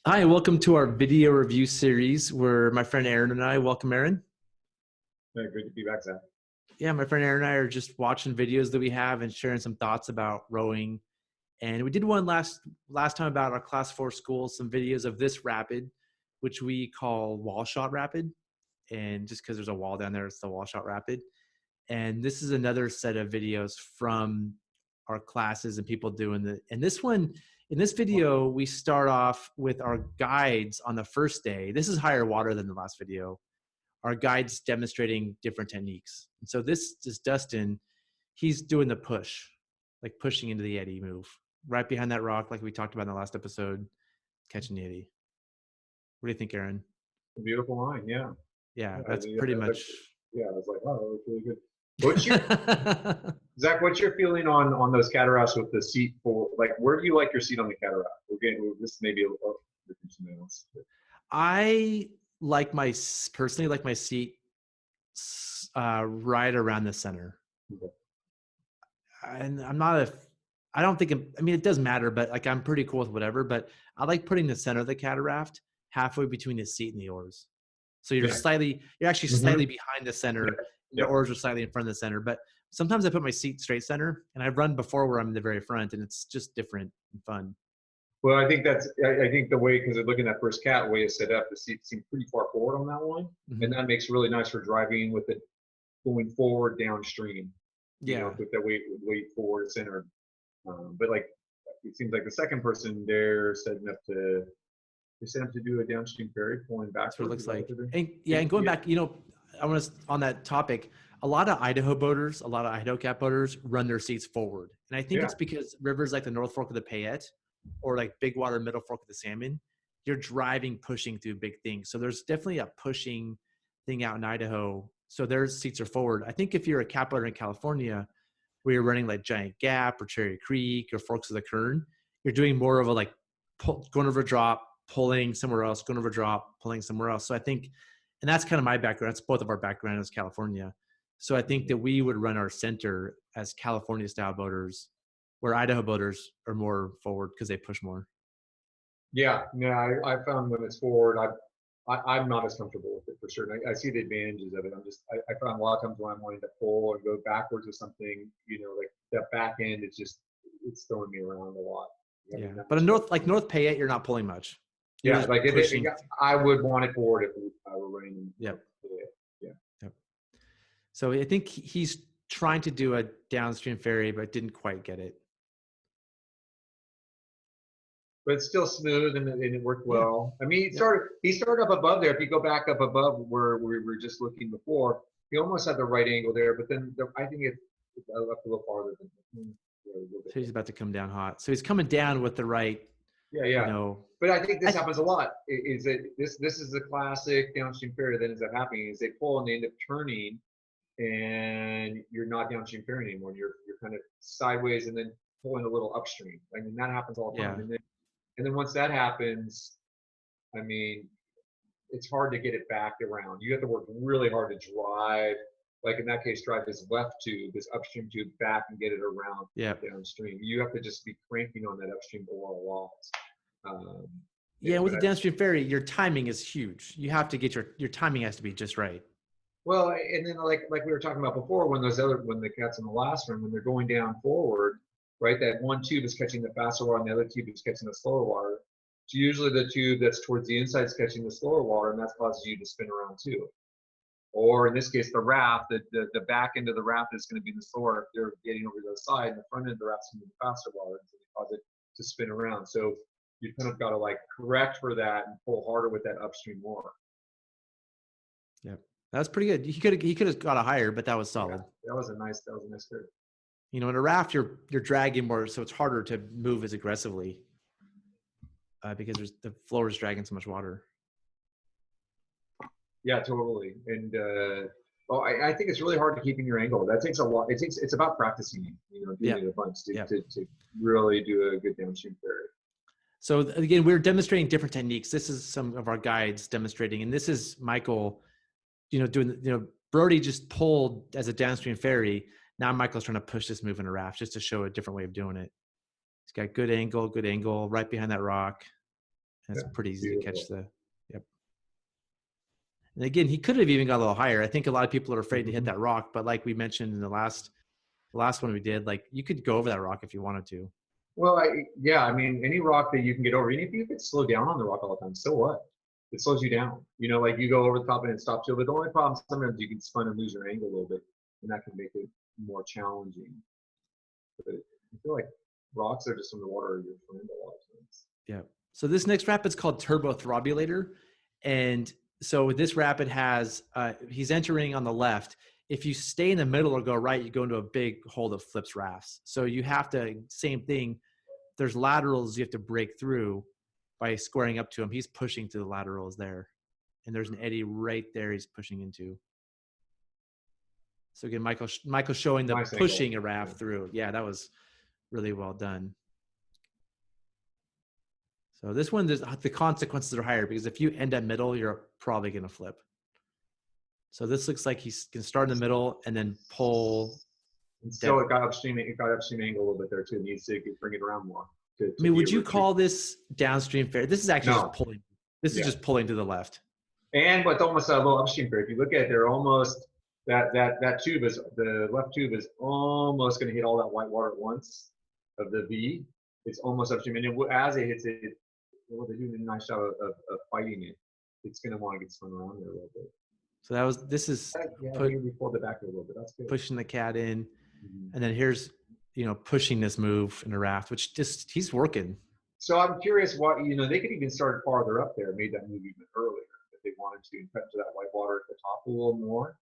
Hi, welcome to our video review series where my friend Aaron and I welcome Aaron. Yeah, great to be back, Zach. Yeah, my friend Aaron and I are just watching videos that we have and sharing some thoughts about rowing. And we did one last time about our class 4 schools, some videos of this rapid, which we call wall shot rapid. And just because there's a wall down there, it's the wall shot rapid. And this is another set of videos from our classes and people doing the. And this one, in this video, we start off with our guides on the first day. This is higher water than the last video. Our guides demonstrating different techniques. And so this is Dustin. He's doing the push, like pushing into the eddy move right behind that rock, like we talked about in the last episode, catching the eddy. What do you think, Aaron? A beautiful line, yeah. Yeah, Yeah, that's pretty much. yeah, I was like, oh, that was really good. What's your Zach? What's your feeling on those cataracts with the seat for? Like, where do you like your seat on the cataract? This may be a little different from something else. I personally like my seat right around the center. Okay. And I don't think, I mean, it does matter, but like I'm pretty cool with whatever, but I like putting the center of the cataract halfway between the seat and the oars. So you're actually slightly behind the center. Yeah. The Yeah. oars are slightly in front of the center, but sometimes I put my seat straight center, and I've run before where I'm in the very front, and it's just different and fun. Well, I think I think the way, because looking at that first cat way it's set up, the seat seemed pretty far forward on that one, and that makes really nice for driving with it going forward downstream. You know, with the weight forward center. But like, it seems like the second person they're set up to do a downstream ferry pulling back. That's what it looks like. And going back, I want to, on that topic, a lot of Idaho boaters, a lot of Idaho cat boaters run their seats forward. And I think it's because rivers like the North Fork of the Payette or like Big Water, Middle Fork of the Salmon, you're driving, pushing through big things. So there's definitely a pushing thing out in Idaho. So their seats are forward. I think if you're a cat boater in California, where you're running like Giant Gap or Cherry Creek or Forks of the Kern, you're doing more of a like going over a drop, pulling somewhere else, going over a drop, pulling somewhere else. So I think, and that's kind of my background. That's both of our background as California. So I think that we would run our center as California style boaters, where Idaho boaters are more forward because they push more. Yeah, I found when it's forward, I'm not as comfortable with it for sure. And I see the advantages of it. I found a lot of times when I'm wanting to pull and go backwards or something, like that back end, it's throwing me around a lot. Yeah, but in North Payette, you're not pulling much. You're like I would want it forward if I were running. Yep. Yeah. Yep. So I think he's trying to do a downstream ferry, but didn't quite get it. But it's still smooth and it worked well. I mean, he started up above there. If you go back up above where we were just looking before, he almost had the right angle there. But then I think it's left a little farther than. So he's about to come down hot. So he's coming down with the right. Yeah. But I think this happens a lot. Is that this is the classic downstream ferry that ends up happening? Is they pull and they end up turning, and you're not downstream ferry anymore. You're kind of sideways and then pulling a little upstream. I mean, that happens all the time. Yeah. And then once that happens, I mean, it's hard to get it back around. You have to work really hard to drive, like in that case, drive this left tube, this upstream tube back and get it around downstream. You have to just be cranking on that upstream oar a lot. With the downstream ferry, your timing is huge. You have to get your timing has to be just right. Well, and then like we were talking about before, when the cats in the last room, when they're going down forward, right? That one tube is catching the faster water and the other tube is catching the slower water. So usually the tube that's towards the inside is catching the slower water, and that causes you to spin around too. Or in this case, the raft, the back end of the raft is going to be the slower if they're getting over to the side, and the front end of the raft is going to be the faster water, and so they cause it to spin around. So you kind of got to like correct for that and pull harder with that upstream oar. Yep. That's pretty good. He could have got a higher, but that was solid. Yeah, that was a nice curve. In a raft, you're dragging more, so it's harder to move as aggressively because the floor is dragging so much water. Yeah, totally. And I think it's really hard to keep in your angle. That takes a lot. It's about practicing, doing it a bunch to really do a good downstream ferry. So again, we're demonstrating different techniques. This is some of our guides demonstrating, and this is Michael, doing, Brody just pulled as a downstream ferry. Now Michael's trying to push this move in a raft just to show a different way of doing it. He's got good angle, right behind that rock. And it's Yeah, pretty easy to catch beautiful. yep. And again, he could have even got a little higher. I think a lot of people are afraid to hit that rock, but like we mentioned in the last one we did, like you could go over that rock if you wanted to. Well, yeah, I mean, any rock that you can get over, even if you could slow down on the rock all the time, so what? It slows you down. You know, like you go over the top and it stops you. But the only problem sometimes you can spin and lose your angle a little bit, and that can make it more challenging. But I feel like rocks are just in the water your friend a lot of times. Yeah. So this next rapid's called Turbo Throbulator. And so this rapid has, he's entering on the left. If you stay in the middle or go right, you go into a big hole that flips rafts. So you have to, same thing, there's laterals you have to break through by squaring up to him. He's pushing to the laterals there. And there's an eddy right there he's pushing into. So again, Michael showing the Nice pushing angle. a raft through. Yeah, that was really well done. So this one, the consequences are higher because if you end at middle, you're probably going to flip. So this looks like he can start in the middle and then pull. And still, it got upstream angle a little bit there too. It needs to bring it around more. I mean, would you call this downstream ferry? This is actually just pulling. This is just pulling to the left. And what's almost a little upstream ferry. If you look at it, they're almost that tube is the left tube is almost going to hit all that white water at once of the V. It's almost upstream, and as it hits it, well, they're doing a nice job of fighting it. It's going to want to get spun around there a little bit. So this is we pulled it back a little bit. That's good. Pushing the cat in, and then here's pushing this move in a raft, which he's working. So I'm curious what they could even start farther up there, made that move even earlier if they wanted to, cut to that white water at the top a little more.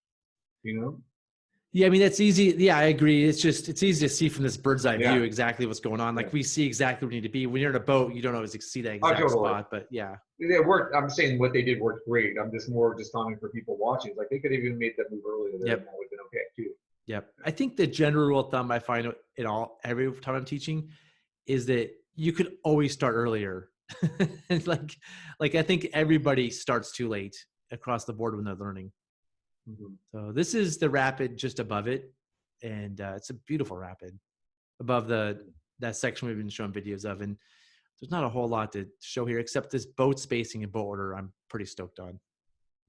Yeah, I mean that's easy. Yeah, I agree. It's easy to see from this bird's eye view exactly what's going on. Like we see exactly where we need to be. When you're in a boat, you don't always see that exact spot, but yeah. It worked. I'm saying what they did worked great. I'm just commenting for people watching. It's like they could have even made that move earlier there, and that would have been okay too. Yep. I think the general rule of thumb I find every time I'm teaching is that you could always start earlier. like I think everybody starts too late across the board when they're learning. So this is the rapid just above it, and it's a beautiful rapid above that section we've been showing videos of, and there's not a whole lot to show here except this boat spacing and boat order I'm pretty stoked on.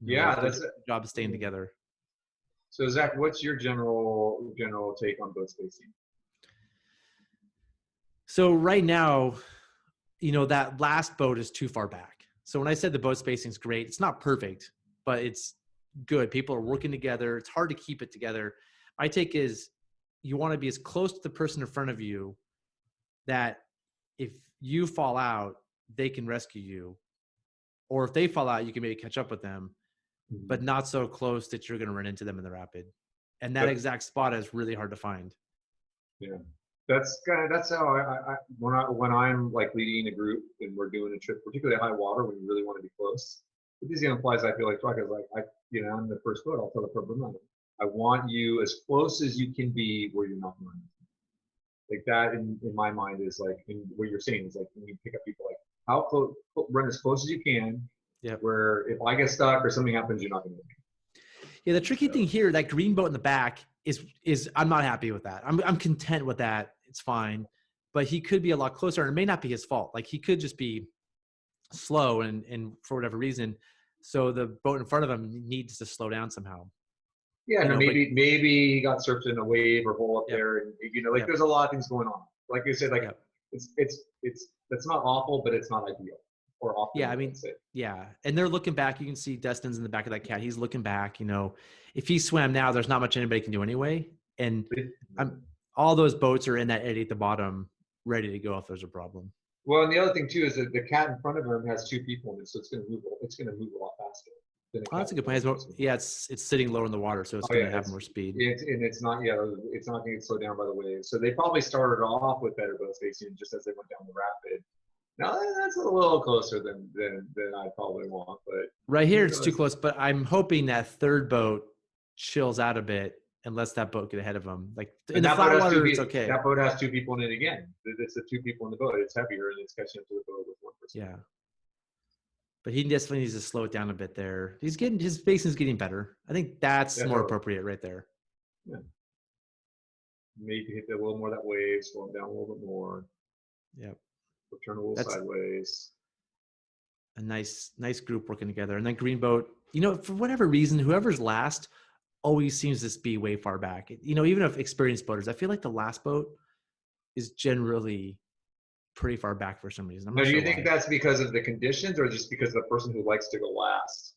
That's a job of staying together. So Zach, what's your general take on boat spacing? So right now, that last boat is too far back. So when I said the boat spacing is great, it's not perfect, but it's good. People are working together. It's hard to keep it together. My take is you want to be as close to the person in front of you that if you fall out, they can rescue you. Or if they fall out, you can maybe catch up with them, but not so close that you're going to run into them in the rapid. And that exact spot is really hard to find. Yeah. That's how when I'm like leading a group and we're doing a trip, particularly at high water when you really want to be close. With these young flies, I feel like on the first boat, I'll tell the program, I want you as close as you can be where you're not running. Like that in my mind is like, what you're saying is like when you pick up people, like how close, run as close as you can. Yeah. Where if I get stuck or something happens, you're not going to me. Yeah. The tricky thing here, that green boat in the back is I'm not happy with that. I'm content with that. It's fine, but he could be a lot closer, and it may not be his fault. Like he could just be slow and for whatever reason. So the boat in front of him needs to slow down somehow. Yeah, maybe he got surfed in a wave or hole up there, and there's a lot of things going on. Like you said, like it's that's not awful, but it's not ideal or awful. Yeah, I mean, and they're looking back. You can see Dustin's in the back of that cat. He's looking back. If he swam now, there's not much anybody can do anyway. And all those boats are in that eddy at the bottom, ready to go if there's a problem. Well, and the other thing too is that the cat in front of him has two people in it, so it's going to move. It's going to move a lot faster. Oh, that's a good point. Yeah, it's sitting lower in the water, so it's going to have more speed. It's not going to get slowed down by the waves. So they probably started off with better boat spacing just as they went down the rapid. Now that's a little closer than I probably want, but right here it's too close. But I'm hoping that third boat chills out a bit and lets that boat get ahead of them. Like in the flat water, it's okay. That boat has two people in it again. It's the two people in the boat. It's heavier and it's catching up to the boat with one person. Yeah. But he definitely needs to slow it down a bit there. His spacing's getting better. I think that's more appropriate right there. Yeah. Maybe hit a little more of that wave, slow him down a little bit more. Yep. Turn a little sideways. a nice group working together. And then green boat, for whatever reason, whoever's last always seems to be way far back. Even if experienced boaters, I feel like the last boat is generally pretty far back for some reason. I'm Now, not do sure you think why. that's because of the conditions or just because of the person who likes to go last?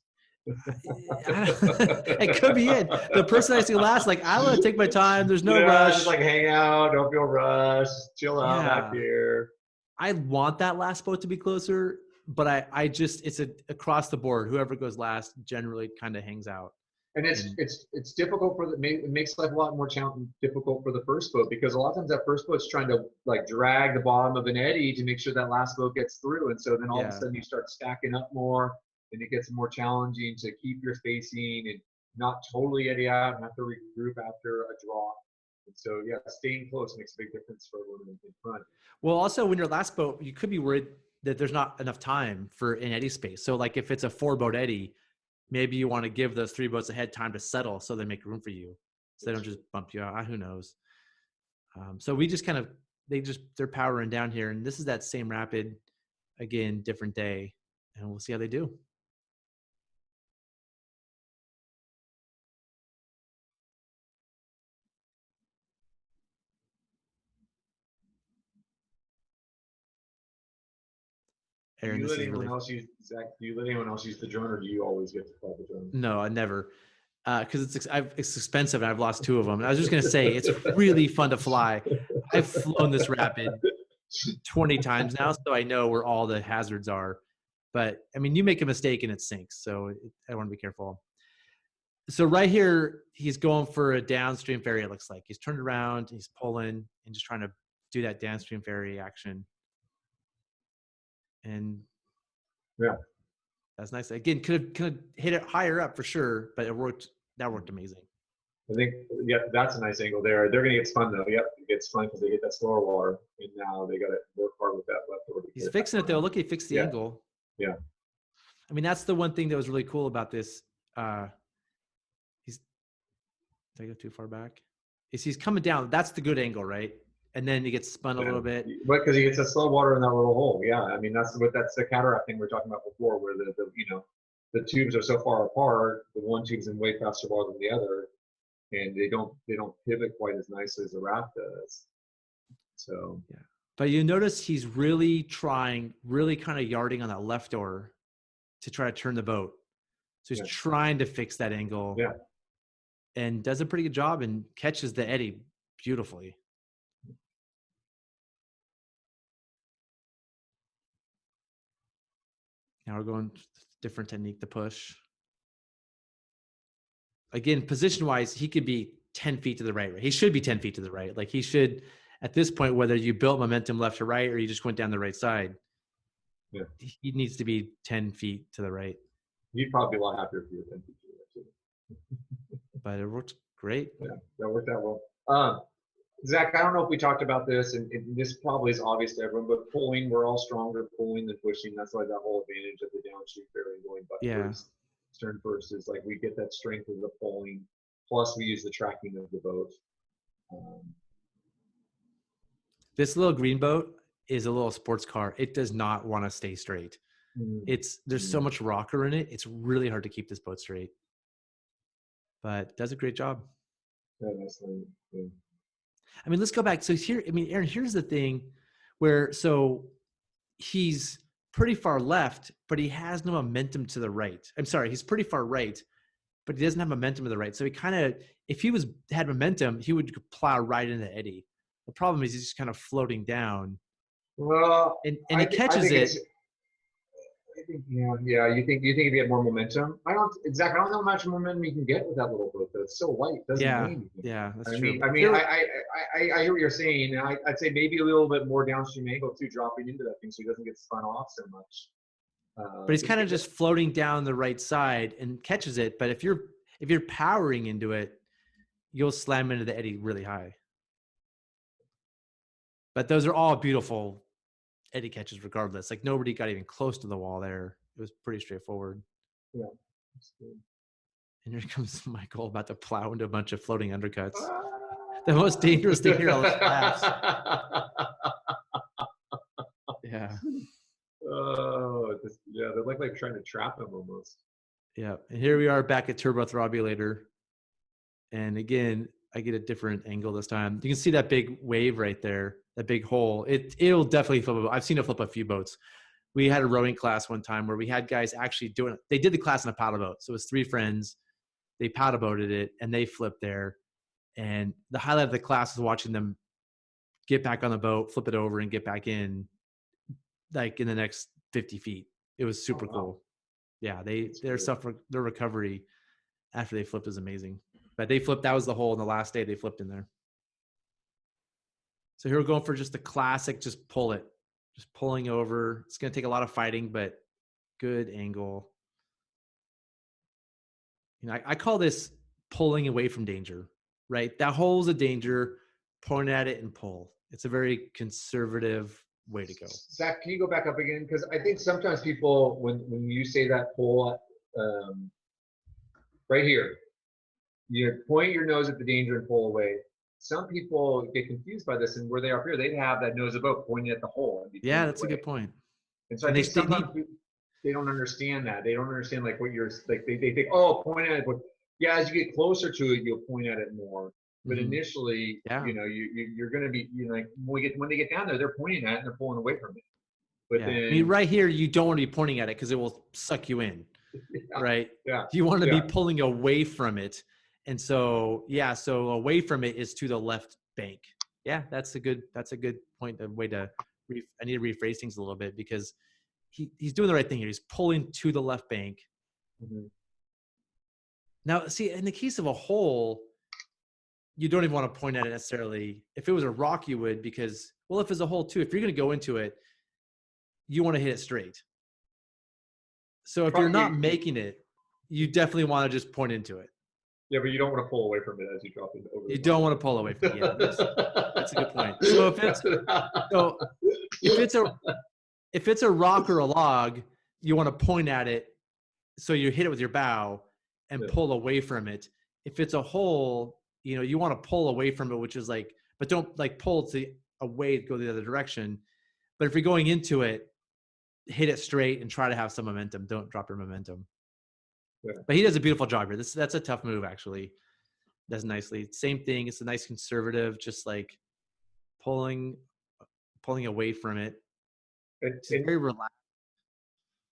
It could be it. The person I see last, like, I want to take my time. There's no Yeah, just rush. like hang out, don't feel rushed, chill out back Yeah. here. I want that last boat to be closer, but I just, it's across the board. Whoever goes last generally kind of hangs out. And it's difficult it makes life a lot more difficult for the first boat, because a lot of times that first boat's trying to like drag the bottom of an eddy to make sure that last boat gets through, and so then all of a sudden you start stacking up more, and it gets more challenging to keep your spacing and not totally eddy out and have to regroup after a drop. And so yeah, staying close makes a big difference for everyone in front. Well, also when you're last boat, you could be worried that there's not enough time for an eddy space. So like if it's a 4-boat eddy, maybe you want to give those 3 boats ahead time to settle so they make room for you, so they don't just bump you out. Who knows? So we just they're powering down here, and this is that same rapid, again, different day, and we'll see how they do. Aaron, Do you this let is anyone really else use Zach? Do you let anyone else use the drone, or do you always get to fly the drone? no, I never. Because it's expensive and I've lost 2 of them. And I was just gonna say it's really fun to fly. I've flown this rapid 20 times now, so I know where all the hazards are. But I mean, you make a mistake and it sinks, so I want to be careful. So right here, he's going for a downstream ferry. It looks like he's turned around, he's pulling, and just trying to do that downstream ferry action. And yeah, that's nice. Again, could hit it higher up for sure, but it worked. That worked amazing. I think, yeah, that's a nice angle there. They're going to get spun though. Yep, it gets spun because they get that slower water, and now they got to work hard with that left order. He's fixing it though. Look, he fixed the angle. Yeah. I mean, that's the one thing that was really cool about this. Did I go too far back? He's coming down. That's the good angle, right? And then he gets spun a little bit. But because he gets a slow water in that little hole. Yeah, I mean that's the cataract thing we were talking about before, where the tubes are so far apart, the one tube's in way faster water than the other, and they don't pivot quite as nicely as the raft does. So yeah, but you notice he's really kind of yarding on that left oar to try to turn the boat. So he's trying to fix that angle. Yeah. And does a pretty good job and catches the eddy beautifully. Now we're going different technique to push. Again, position-wise, he could be 10 feet to the right. He should be 10 feet to the right. Like he should, at this point, whether you built momentum left to right or you just went down the right side, he needs to be 10 feet to the right. You'd probably be a lot happier if you were 10 feet to the right too. But it worked great. Yeah, that worked out well. Zach, I don't know if we talked about this, and this probably is obvious to everyone, but pulling, we're all stronger pulling than pushing. That's like that whole advantage of the downstream ferry going butt first, stern first, is like we get that strength of the pulling, plus we use the tracking of the boat. This little green boat is a little sports car. It does not want to stay straight. There's so much rocker in it. It's really hard to keep this boat straight, but does a great job. Yeah, that's yeah. I mean, let's go back. So here, I mean, Aaron, here's the thing where, so he's pretty far left, but he has no momentum to the right. I'm sorry. He's pretty far right, but he doesn't have momentum to the right. So he kind of, if he had momentum, he would plow right into the eddy. The problem is he's just kind of floating down. Well, and he catches it. I think, yeah. You think if you had more momentum? I don't know how much momentum you can get with that little boat. Though it's so light, it doesn't mean anything. Yeah, that's true. I hear what you're saying. I'd say maybe a little bit more downstream angle too, dropping into that thing so he doesn't get spun off so much. But he's kind of just floating down the right side and catches it. But if you're powering into it, you'll slam into the eddy really high. But those are all beautiful eddy catches regardless. Like nobody got even close to the wall there. It was pretty straightforward. Yeah. That's good. And here comes Michael about to plow into a bunch of floating undercuts. The most dangerous thing here, all those laughs. Yeah. Oh, yeah, they're like trying to trap him almost. Yeah, and here we are back at Turbothrobulator. And again, I get a different angle this time. You can see that big wave right there, that big hole. It'll definitely flip a boat. I've seen it flip a few boats. We had a rowing class one time where we had guys actually doing it. They did the class in a paddle boat. So it was 3 friends. They paddle boated it and they flipped there. And the highlight of the class is watching them get back on the boat, flip it over, and get back in, like in the next 50 feet. It was super cool. Yeah, their recovery after they flipped is amazing. But they flipped. That was the hole in the last day. They flipped in there. So here we're going for just the classic. Just pull it, just pulling over. It's going to take a lot of fighting, but good angle. You know, I call this pulling away from danger. Right, that hole's a danger. Point at it and pull. It's a very conservative way to go. Zach, can you go back up again? Because I think sometimes people, when you say that pull, right here, you point your nose at the danger and pull away. Some people get confused by this, and where they are up here, they'd have that nose of boat pointing at the hole. Yeah, that's a good point. And so I think sometimes they don't understand that. They don't understand like what you're like. They think, oh, point at it. But yeah, as you get closer to it, you'll point at it more. But initially, you know, you're going to be, you know, like when they get down there, they're pointing at it and they're pulling away from it. But then, I mean, right here, you don't want to be pointing at it because it will suck you in, right? Yeah. You want to be pulling away from it. And so, so away from it is to the left bank. Yeah, that's a good point. A way to, I need to rephrase things a little bit because he's doing the right thing here. He's pulling to the left bank. Now, see, in the case of a hole, you don't even want to point at it necessarily. If it was a rock, you would, because, well, if it's a hole too, if you're going to go into it, you want to hit it straight. So if you're not making it, you definitely want to just point into it. Yeah, but you don't want to pull away from it as you drop it over. You don't want to pull away from it. Yeah, that's a good point. So if it's a rock or a log, you want to point at it, so you hit it with your bow and pull away from it. If it's a hole, you know, you want to pull away from it, which is like, but don't like pull to away, go the other direction. But if you're going into it, hit it straight and try to have some momentum. Don't drop your momentum. Yeah. But he does a beautiful job here. That's a tough move, actually. Does nicely. Same thing. It's a nice conservative, just like pulling away from it. It's very relaxed.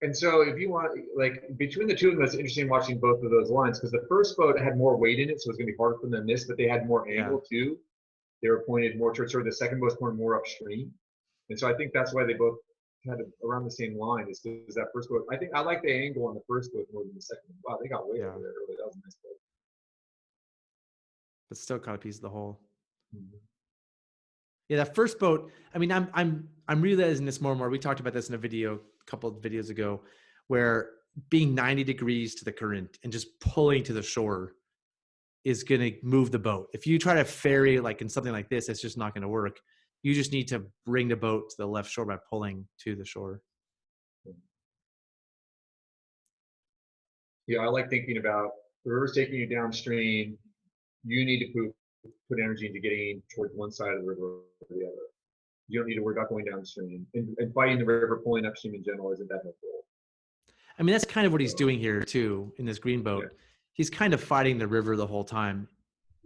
And so if you want, like, between the two of them, it's interesting watching both of those lines, because the first boat had more weight in it, so it's going to be harder for them to miss, but they had more angle too. They were pointed more towards, or the second boat's pointed more upstream. And so I think that's why they both had around the same line, is because that first boat, I think I like the angle on the first boat more than the second. Wow, they got way over there early. That was a nice boat. But still caught a piece of the hole. Yeah, that first boat. I mean, I'm realizing this more and more. We talked about this in a couple of videos ago, where being 90 degrees to the current and just pulling to the shore is going to move the boat. If you try to ferry like in something like this, it's just not going to work. You just need to bring the boat to the left shore by pulling to the shore. Yeah, I like thinking about the river's taking you downstream. You need to put energy into getting towards one side of the river or the other. You don't need to worry about going downstream. And fighting the river, pulling upstream in general isn't that helpful. I mean, that's kind of what he's doing here too in this green boat. Yeah. He's kind of fighting the river the whole time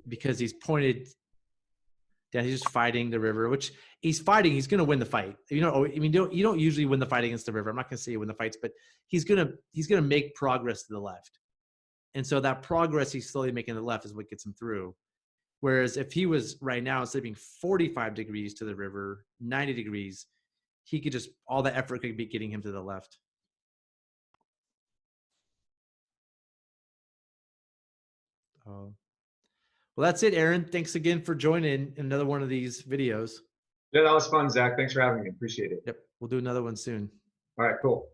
because he's pointed down. He's just fighting the river, which he's fighting. He's going to win the fight. You know, I mean, you don't usually win the fight against the river. I'm not going to say you win the fights, but he's going to make progress to the left. And so that progress he's slowly making to the left is what gets him through. Whereas if he was right now sleeping 45 degrees to the river, 90 degrees, he could just, all the effort could be getting him to the left. Well, that's it, Aaron. Thanks again for joining another one of these videos. Yeah, that was fun, Zach. Thanks for having me. Appreciate it. Yep. We'll do another one soon. All right, cool.